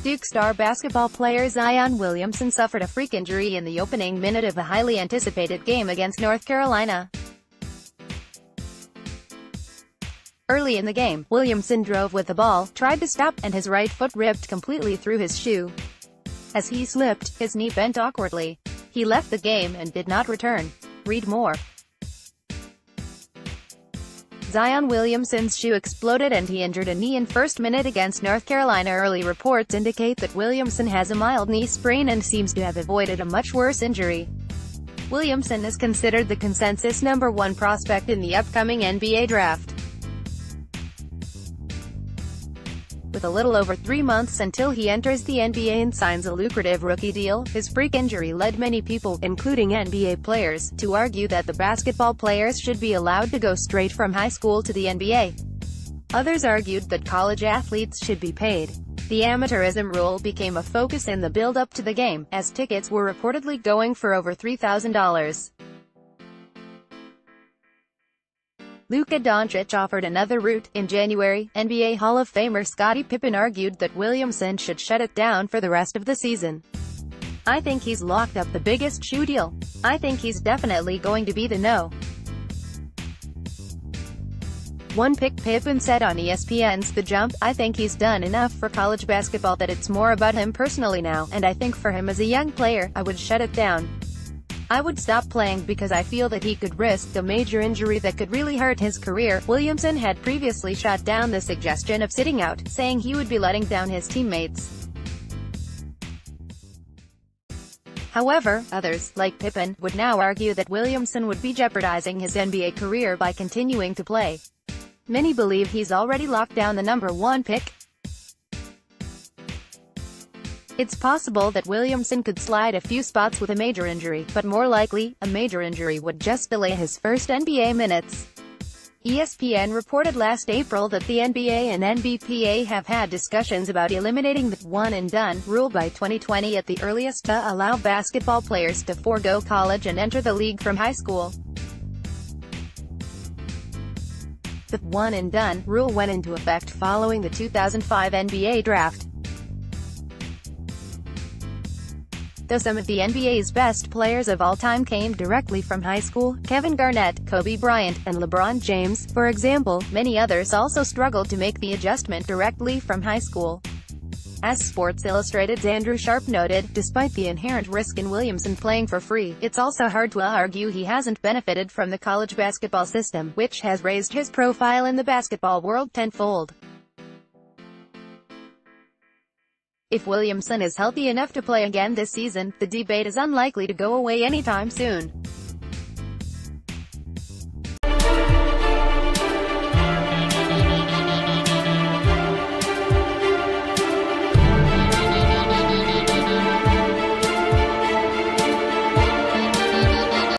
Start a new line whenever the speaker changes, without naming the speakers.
Duke star basketball player Zion Williamson suffered a freak injury in the opening minute of a highly anticipated game against North Carolina. Early in the game, Williamson drove with the ball, tried to stop, and his right foot ripped completely through his shoe. As he slipped, his knee bent awkwardly. He left the game and did not return. Read more. Zion Williamson's shoe exploded and he injured a knee in first minute against North Carolina. Early reports indicate that Williamson has a mild knee sprain and seems to have avoided a much worse injury. Williamson is considered the consensus #1 prospect in the upcoming NBA draft. With a little over 3 months until he enters the NBA and signs a lucrative rookie deal, his freak injury led many people, including NBA players, to argue that the basketball players should be allowed to go straight from high school to the NBA. Others argued that college athletes should be paid. The amateurism rule became a focus in the build-up to the game, as tickets were reportedly going for over $3,000. Luka Doncic offered another route. In January, NBA Hall of Famer Scottie Pippen argued that Williamson should shut it down for the rest of the season. "I think he's locked up the biggest shoe deal. I think he's definitely going to be the no. one pick," Pippen said on ESPN's The Jump. "I think he's done enough for college basketball that it's more about him personally now, and I think for him as a young player, I would shut it down. I would stop playing because I feel that he could risk a major injury that could really hurt his career." Williamson had previously shot down the suggestion of sitting out, saying he would be letting down his teammates. However, others, like Pippen, would now argue that Williamson would be jeopardizing his NBA career by continuing to play. Many believe he's already locked down the #1 pick. It's possible that Williamson could slide a few spots with a major injury, but more likely, a major injury would just delay his first NBA minutes. ESPN reported last April that the NBA and NBPA have had discussions about eliminating the one-and-done rule by 2020 at the earliest to allow basketball players to forego college and enter the league from high school. The one-and-done rule went into effect following the 2005 NBA draft. Though some of the NBA's best players of all time came directly from high school, Kevin Garnett, Kobe Bryant, and LeBron James, for example, many others also struggled to make the adjustment directly from high school. As Sports Illustrated's Andrew Sharp noted, despite the inherent risk in Williamson playing for free, it's also hard to argue he hasn't benefited from the college basketball system, which has raised his profile in the basketball world tenfold. If Williamson is healthy enough to play again this season, the debate is unlikely to go away anytime soon.